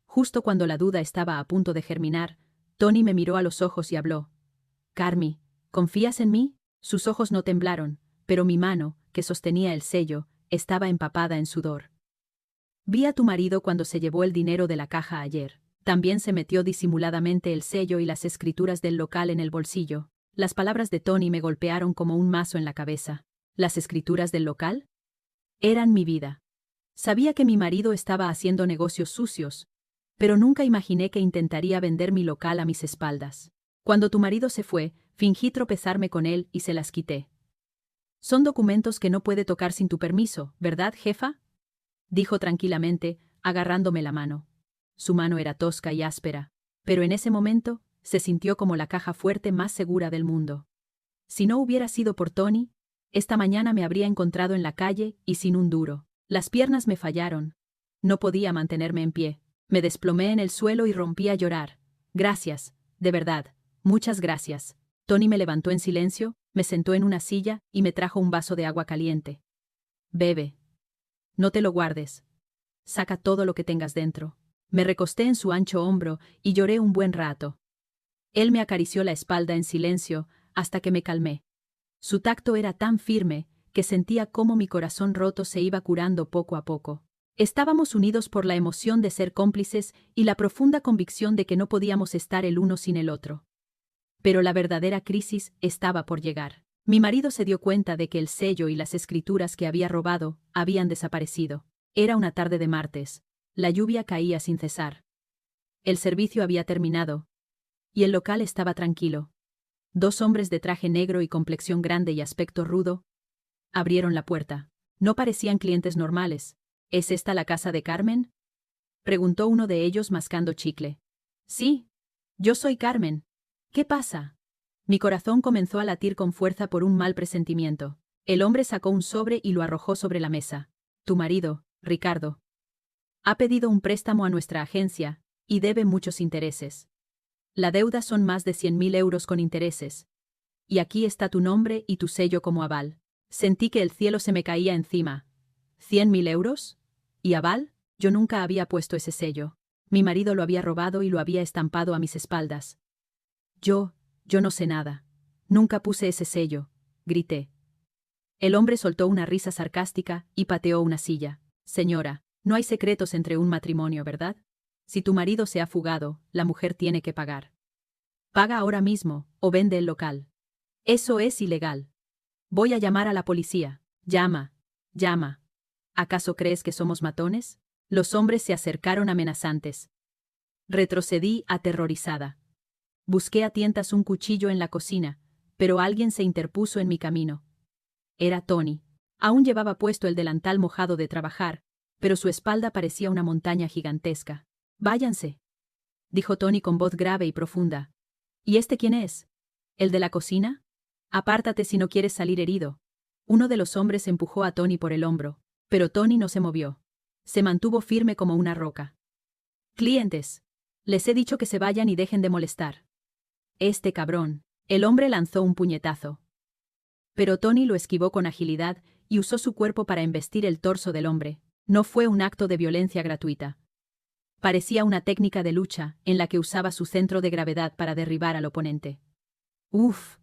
Justo cuando la duda estaba a punto de germinar, Tony me miró a los ojos y habló. «Carmi, ¿confías en mí?» Sus ojos no temblaron, pero mi mano, que sostenía el sello, estaba empapada en sudor. «Vi a tu marido cuando se llevó el dinero de la caja ayer. También se metió disimuladamente el sello y las escrituras del local en el bolsillo». Las palabras de Tony me golpearon como un mazo en la cabeza. ¿Las escrituras del local? Eran mi vida. Sabía que mi marido estaba haciendo negocios sucios, pero nunca imaginé que intentaría vender mi local a mis espaldas. Cuando tu marido se fue, fingí tropezarme con él y se las quité. «Son documentos que no puede tocar sin tu permiso, ¿verdad, jefa?», dijo tranquilamente, agarrándome la mano. Su mano era tosca y áspera, pero en ese momento se sintió como la caja fuerte más segura del mundo. Si no hubiera sido por Tony, esta mañana me habría encontrado en la calle y sin un duro. Las piernas me fallaron. No podía mantenerme en pie. Me desplomé en el suelo y rompí a llorar. «Gracias, de verdad, muchas gracias». Tony me levantó en silencio, me sentó en una silla y me trajo un vaso de agua caliente. «Bebe. No te lo guardes. Saca todo lo que tengas dentro». Me recosté en su ancho hombro y lloré un buen rato. Él me acarició la espalda en silencio hasta que me calmé. Su tacto era tan firme que sentía cómo mi corazón roto se iba curando poco a poco. Estábamos unidos por la emoción de ser cómplices y la profunda convicción de que no podíamos estar el uno sin el otro. Pero la verdadera crisis estaba por llegar. Mi marido se dio cuenta de que el sello y las escrituras que había robado habían desaparecido. Era una tarde de martes. La lluvia caía sin cesar. El servicio había terminado. Y el local estaba tranquilo. 2 hombres de traje negro y complexión grande y aspecto rudo abrieron la puerta. No parecían clientes normales. ¿Es esta la casa de Carmen?, preguntó uno de ellos mascando chicle. Sí. Yo soy Carmen. ¿Qué pasa? Mi corazón comenzó a latir con fuerza por un mal presentimiento. El hombre sacó un sobre y lo arrojó sobre la mesa. Tu marido, Ricardo, ha pedido un préstamo a nuestra agencia, y debe muchos intereses. La deuda son más de 100.000 euros con intereses. Y aquí está tu nombre y tu sello como aval. Sentí que el cielo se me caía encima. ¿100.000 euros? ¿Y aval? Yo nunca había puesto ese sello. Mi marido lo había robado y lo había estampado a mis espaldas. Yo no sé nada. Nunca puse ese sello, grité. El hombre soltó una risa sarcástica y pateó una silla. Señora, no hay secretos entre un matrimonio, ¿verdad? Si tu marido se ha fugado, la mujer tiene que pagar. Paga ahora mismo, o vende el local. Eso es ilegal. Voy a llamar a la policía. Llama. ¿Acaso crees que somos matones? Los hombres se acercaron amenazantes. Retrocedí aterrorizada. Busqué a tientas un cuchillo en la cocina, pero alguien se interpuso en mi camino. Era Tony. Aún llevaba puesto el delantal mojado de trabajar, pero su espalda parecía una montaña gigantesca. Váyanse, dijo Tony con voz grave y profunda. ¿Y este quién es? ¿El de la cocina? Apártate si no quieres salir herido. Uno de los hombres empujó a Tony por el hombro, pero Tony no se movió. Se mantuvo firme como una roca. Clientes. Les he dicho que se vayan y dejen de molestar. Este cabrón. El hombre lanzó un puñetazo. Pero Tony lo esquivó con agilidad y usó su cuerpo para embestir el torso del hombre. No fue un acto de violencia gratuita. Parecía una técnica de lucha en la que usaba su centro de gravedad para derribar al oponente. ¡Uf!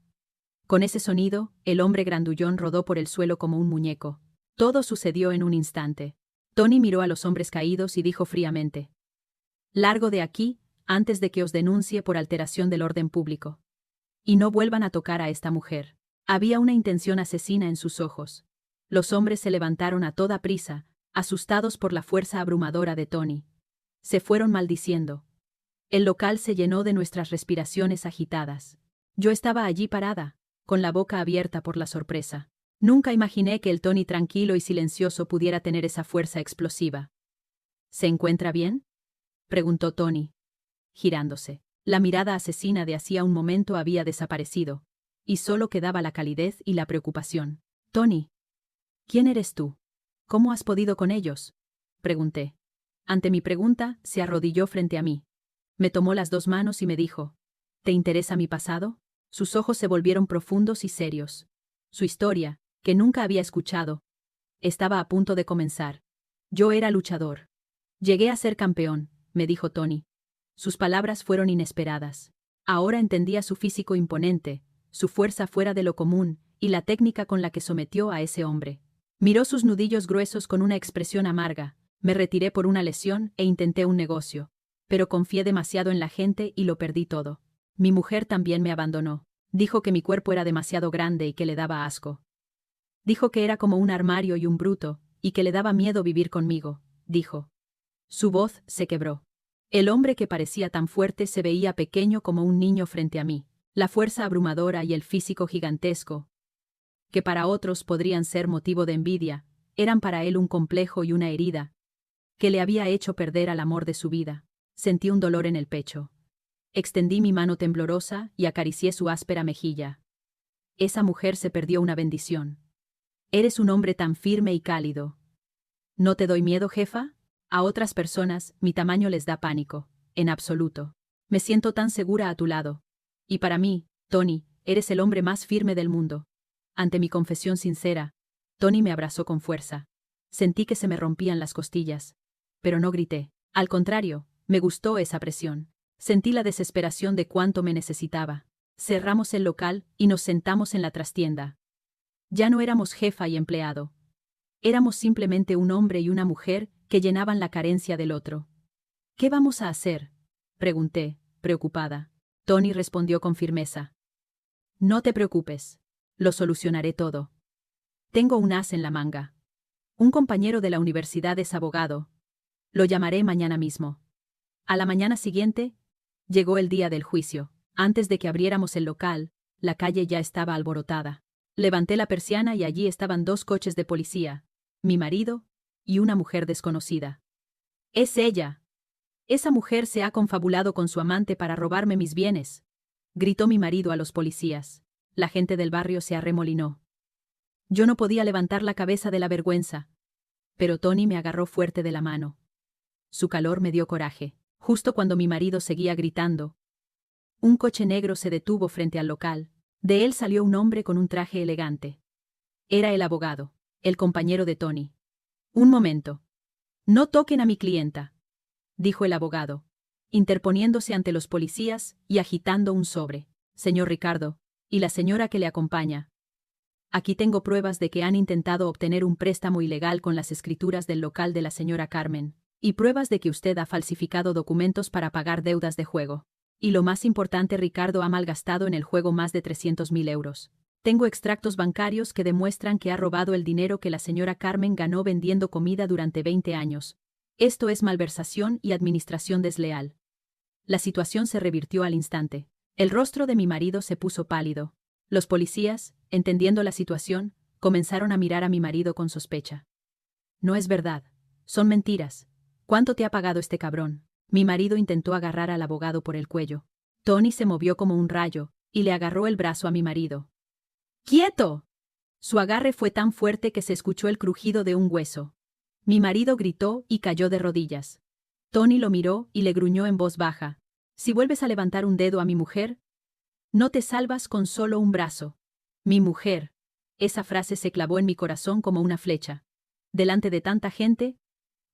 Con ese sonido, el hombre grandullón rodó por el suelo como un muñeco. Todo sucedió en un instante. Tony miró a los hombres caídos y dijo fríamente: Largo de aquí, antes de que os denuncie por alteración del orden público. Y no vuelvan a tocar a esta mujer. Había una intención asesina en sus ojos. Los hombres se levantaron a toda prisa, asustados por la fuerza abrumadora de Tony. Se fueron maldiciendo. El local se llenó de nuestras respiraciones agitadas. Yo estaba allí parada, con la boca abierta por la sorpresa. Nunca imaginé que el Tony tranquilo y silencioso pudiera tener esa fuerza explosiva. ¿Se encuentra bien?, preguntó Tony, girándose. La mirada asesina de hacía un momento había desaparecido, y solo quedaba la calidez y la preocupación. Tony, ¿quién eres tú? ¿Cómo has podido con ellos?, pregunté. Ante mi pregunta, se arrodilló frente a mí. Me tomó las 2 manos y me dijo: ¿Te interesa mi pasado? Sus ojos se volvieron profundos y serios. Su historia, que nunca había escuchado, estaba a punto de comenzar. Yo era luchador. Llegué a ser campeón, me dijo Tony. Sus palabras fueron inesperadas. Ahora entendía su físico imponente, su fuerza fuera de lo común, y la técnica con la que sometió a ese hombre. Miró sus nudillos gruesos con una expresión amarga. Me retiré por una lesión e intenté un negocio. Pero confié demasiado en la gente y lo perdí todo. Mi mujer también me abandonó. Dijo que mi cuerpo era demasiado grande y que le daba asco. Dijo que era como un armario y un bruto, y que le daba miedo vivir conmigo, dijo. Su voz se quebró. El hombre que parecía tan fuerte se veía pequeño como un niño frente a mí. La fuerza abrumadora y el físico gigantesco, que para otros podrían ser motivo de envidia, eran para él un complejo y una herida, que le había hecho perder al amor de su vida. Sentí un dolor en el pecho. Extendí mi mano temblorosa y acaricié su áspera mejilla. Esa mujer se perdió una bendición. Eres un hombre tan firme y cálido. ¿No te doy miedo, jefa? A otras personas, mi tamaño les da pánico. En absoluto. Me siento tan segura a tu lado. Y para mí, Tony, eres el hombre más firme del mundo. Ante mi confesión sincera, Tony me abrazó con fuerza. Sentí que se me rompían las costillas. Pero no grité. Al contrario, me gustó esa presión. Sentí la desesperación de cuánto me necesitaba. Cerramos el local y nos sentamos en la trastienda. Ya no éramos jefa y empleado. Éramos simplemente un hombre y una mujer que llenaban la carencia del otro. ¿Qué vamos a hacer?, pregunté, preocupada. Tony respondió con firmeza. No te preocupes. Lo solucionaré todo. Tengo un as en la manga. Un compañero de la universidad es abogado. Lo llamaré mañana mismo. A la mañana siguiente, llegó el día del juicio. Antes de que abriéramos el local, la calle ya estaba alborotada. Levanté la persiana y allí estaban 2 coches de policía, mi marido y una mujer desconocida. ¡Es ella! Esa mujer se ha confabulado con su amante para robarme mis bienes, gritó mi marido a los policías. La gente del barrio se arremolinó. Yo no podía levantar la cabeza de la vergüenza, pero Tony me agarró fuerte de la mano. Su calor me dio coraje. Justo cuando mi marido seguía gritando, un coche negro se detuvo frente al local. De él salió un hombre con un traje elegante. Era el abogado, el compañero de Tony. Un momento. No toquen a mi clienta, dijo el abogado, interponiéndose ante los policías y agitando un sobre. Señor Ricardo, y la señora que le acompaña. Aquí tengo pruebas de que han intentado obtener un préstamo ilegal con las escrituras del local de la señora Carmen, y pruebas de que usted ha falsificado documentos para pagar deudas de juego. Y lo más importante, Ricardo ha malgastado en el juego más de 300.000 euros. Tengo extractos bancarios que demuestran que ha robado el dinero que la señora Carmen ganó vendiendo comida durante 20 años. Esto es malversación y administración desleal. La situación se revirtió al instante. El rostro de mi marido se puso pálido. Los policías, entendiendo la situación, comenzaron a mirar a mi marido con sospecha. No es verdad. Son mentiras. ¿Cuánto te ha pagado este cabrón? Mi marido intentó agarrar al abogado por el cuello. Tony se movió como un rayo y le agarró el brazo a mi marido. ¡Quieto! Su agarre fue tan fuerte que se escuchó el crujido de un hueso. Mi marido gritó y cayó de rodillas. Tony lo miró y le gruñó en voz baja. Si vuelves a levantar un dedo a mi mujer, no te salvas con solo un brazo. Mi mujer. Esa frase se clavó en mi corazón como una flecha. Delante de tanta gente,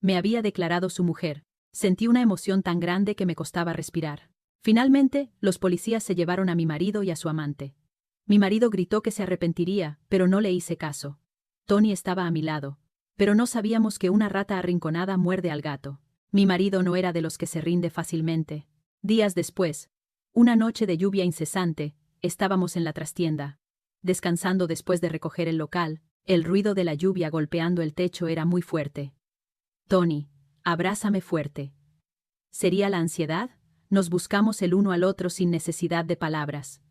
me había declarado su mujer. Sentí una emoción tan grande que me costaba respirar. Finalmente, los policías se llevaron a mi marido y a su amante. Mi marido gritó que se arrepentiría, pero no le hice caso. Tony estaba a mi lado. Pero no sabíamos que una rata arrinconada muerde al gato. Mi marido no era de los que se rinde fácilmente. Días después, una noche de lluvia incesante, estábamos en la trastienda. Descansando después de recoger el local, el ruido de la lluvia golpeando el techo era muy fuerte. Tony, abrázame fuerte. ¿Sería la ansiedad? Nos buscamos el uno al otro sin necesidad de palabras.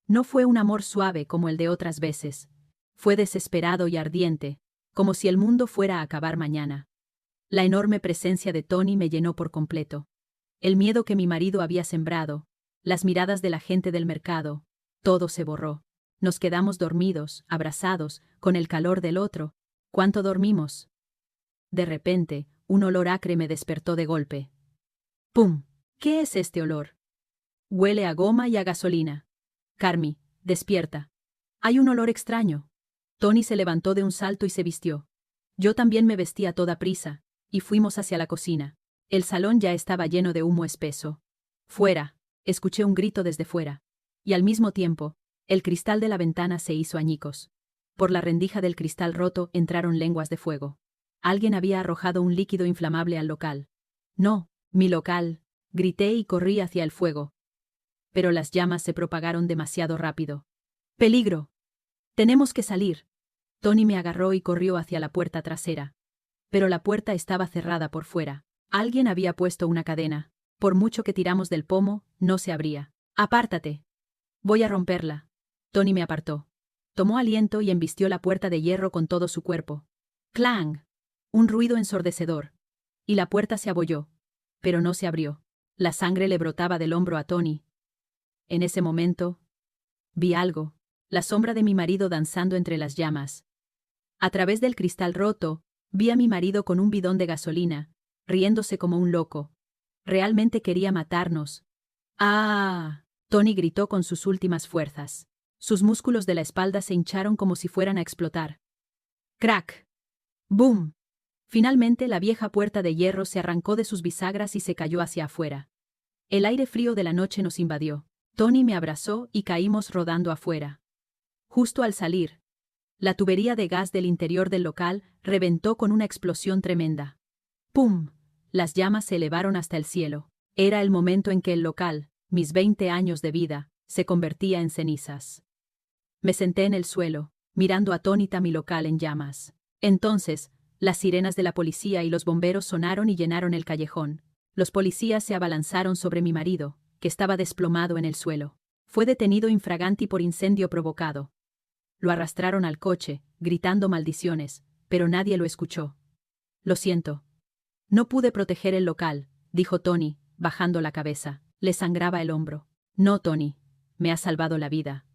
No fue un amor suave como el de otras veces. Fue desesperado y ardiente, como si el mundo fuera a acabar mañana. La enorme presencia de Tony me llenó por completo. El miedo que mi marido había sembrado, las miradas de la gente del mercado, todo se borró. Nos quedamos dormidos, abrazados, con el calor del otro. ¿Cuánto dormimos? De repente, un olor acre me despertó de golpe. ¡Pum! ¿Qué es este olor? Huele a goma y a gasolina. Carmi, despierta. Hay un olor extraño. Tony se levantó de un salto y se vistió. Yo también me vestí a toda prisa, y fuimos hacia la cocina. El salón ya estaba lleno de humo espeso. ¡Fuera! Escuché un grito desde fuera. Y al mismo tiempo, el cristal de la ventana se hizo añicos. Por la rendija del cristal roto entraron lenguas de fuego. Alguien había arrojado un líquido inflamable al local. ¡No, mi local! Grité y corrí hacia el fuego. Pero las llamas se propagaron demasiado rápido. ¡Peligro! ¡Tenemos que salir! Tony me agarró y corrió hacia la puerta trasera. Pero la puerta estaba cerrada por fuera. Alguien había puesto una cadena. Por mucho que tiramos del pomo, no se abría. ¡Apártate! Voy a romperla. Tony me apartó. Tomó aliento y embistió la puerta de hierro con todo su cuerpo. ¡Clang! Un ruido ensordecedor. Y la puerta se abolló. Pero no se abrió. La sangre le brotaba del hombro a Tony. En ese momento, vi algo. La sombra de mi marido danzando entre las llamas. A través del cristal roto, vi a mi marido con un bidón de gasolina, riéndose como un loco. Realmente quería matarnos. ¡Ah! Tony gritó con sus últimas fuerzas. Sus músculos de la espalda se hincharon como si fueran a explotar. ¡Crack! ¡Boom! Finalmente la vieja puerta de hierro se arrancó de sus bisagras y se cayó hacia afuera. El aire frío de la noche nos invadió. Tony me abrazó y caímos rodando afuera. Justo al salir, la tubería de gas del interior del local reventó con una explosión tremenda. ¡Pum! Las llamas se elevaron hasta el cielo. Era el momento en que el local, mis 20 años de vida, se convertía en cenizas. Me senté en el suelo, mirando atónita mi local en llamas. Entonces, las sirenas de la policía y los bomberos sonaron y llenaron el callejón. Los policías se abalanzaron sobre mi marido, que estaba desplomado en el suelo. Fue detenido infraganti por incendio provocado. Lo arrastraron al coche, gritando maldiciones, pero nadie lo escuchó. Lo siento. No pude proteger el local, dijo Tony, bajando la cabeza. Le sangraba el hombro. No, Tony. Me has salvado la vida.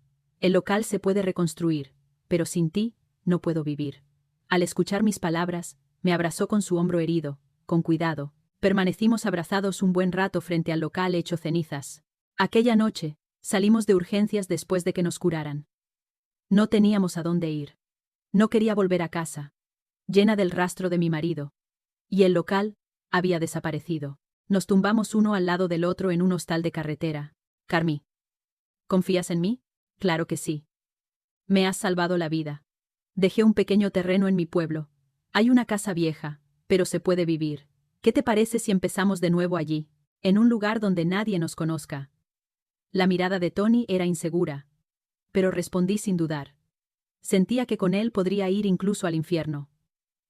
El local se puede reconstruir, pero sin ti, no puedo vivir. Al escuchar mis palabras, me abrazó con su hombro herido, con cuidado. Permanecimos abrazados un buen rato frente al local hecho cenizas. Aquella noche, salimos de urgencias después de que nos curaran. No teníamos a dónde ir. No quería volver a casa, llena del rastro de mi marido. Y el local había desaparecido. Nos tumbamos uno al lado del otro en un hostal de carretera. Carmí. ¿Confías en mí? Claro que sí. Me has salvado la vida. Dejé un pequeño terreno en mi pueblo. Hay una casa vieja, pero se puede vivir. ¿Qué te parece si empezamos de nuevo allí, en un lugar donde nadie nos conozca? La mirada de Tony era insegura, pero respondí sin dudar. Sentía que con él podría ir incluso al infierno.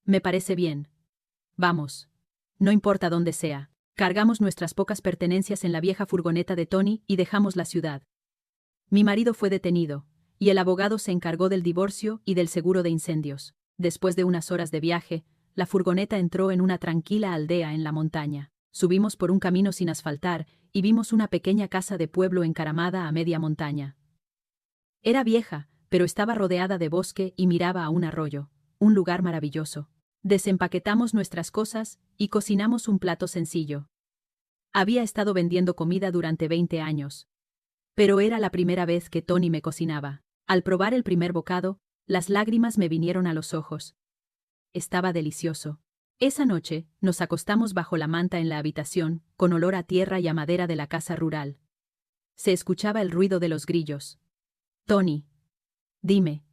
Me parece bien. Vamos. No importa dónde sea. Cargamos nuestras pocas pertenencias en la vieja furgoneta de Tony y dejamos la ciudad. Mi marido fue detenido, y el abogado se encargó del divorcio y del seguro de incendios. Después de unas horas de viaje, la furgoneta entró en una tranquila aldea en la montaña. Subimos por un camino sin asfaltar y vimos una pequeña casa de pueblo encaramada a media montaña. Era vieja, pero estaba rodeada de bosque y miraba a un arroyo, un lugar maravilloso. Desempaquetamos nuestras cosas y cocinamos un plato sencillo. Había estado vendiendo comida durante 20 años. Pero era la primera vez que Tony me cocinaba. Al probar el primer bocado, las lágrimas me vinieron a los ojos. Estaba delicioso. Esa noche, nos acostamos bajo la manta en la habitación, con olor a tierra y a madera de la casa rural. Se escuchaba el ruido de los grillos. Tony. Dime.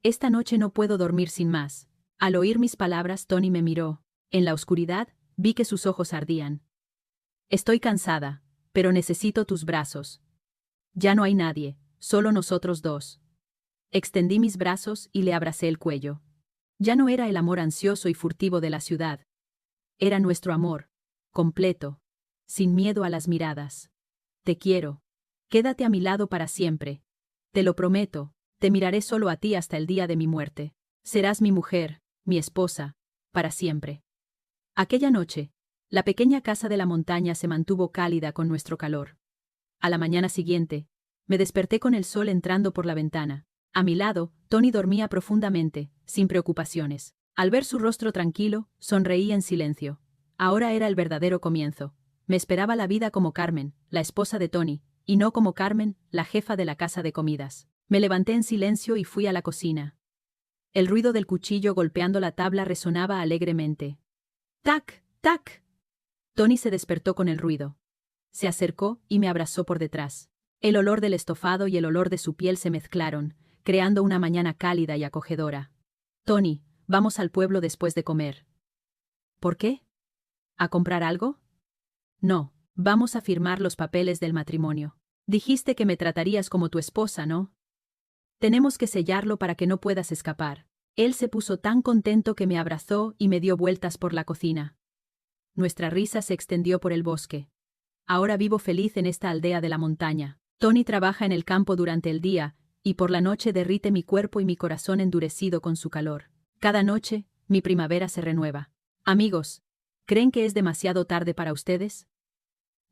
Esta noche no puedo dormir sin más. Al oír mis palabras, Tony me miró. En la oscuridad, vi que sus ojos ardían. Estoy cansada, pero necesito tus brazos. Ya no hay nadie, solo nosotros dos. Extendí mis brazos y le abracé el cuello. Ya no era el amor ansioso y furtivo de la ciudad. Era nuestro amor, completo, sin miedo a las miradas. Te quiero. Quédate a mi lado para siempre. Te lo prometo, te miraré solo a ti hasta el día de mi muerte. Serás mi mujer, mi esposa, para siempre. Aquella noche, la pequeña casa de la montaña se mantuvo cálida con nuestro calor. A la mañana siguiente, me desperté con el sol entrando por la ventana. A mi lado, Tony dormía profundamente, sin preocupaciones. Al ver su rostro tranquilo, sonreí en silencio. Ahora era el verdadero comienzo. Me esperaba la vida como Carmen, la esposa de Tony, y no como Carmen, la jefa de la casa de comidas. Me levanté en silencio y fui a la cocina. El ruido del cuchillo golpeando la tabla resonaba alegremente. ¡Tac! ¡Tac! Tony se despertó con el ruido. Se acercó y me abrazó por detrás. El olor del estofado y el olor de su piel se mezclaron, creando una mañana cálida y acogedora. Tony, vamos al pueblo después de comer. ¿Por qué? ¿A comprar algo? No, vamos a firmar los papeles del matrimonio. Dijiste que me tratarías como tu esposa, ¿no? Tenemos que sellarlo para que no puedas escapar. Él se puso tan contento que me abrazó y me dio vueltas por la cocina. Nuestra risa se extendió por el bosque. Ahora vivo feliz en esta aldea de la montaña. Tony trabaja en el campo durante el día, y por la noche derrite mi cuerpo y mi corazón endurecido con su calor. Cada noche, mi primavera se renueva. Amigos, ¿creen que es demasiado tarde para ustedes?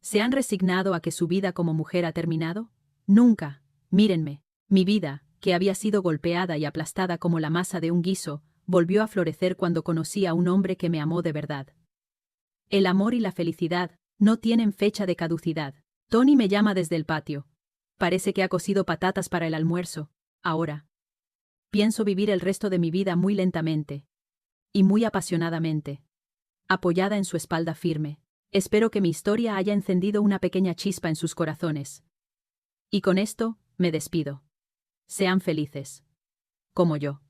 ¿Se han resignado a que su vida como mujer ha terminado? Nunca. Mírenme. Mi vida, que había sido golpeada y aplastada como la masa de un guiso, volvió a florecer cuando conocí a un hombre que me amó de verdad. El amor y la felicidad no tienen fecha de caducidad. Tony me llama desde el patio. Parece que ha cocido patatas para el almuerzo. Ahora. Pienso vivir el resto de mi vida muy lentamente. Y muy apasionadamente. Apoyada en su espalda firme. Espero que mi historia haya encendido una pequeña chispa en sus corazones. Y con esto, me despido. Sean felices. Como yo.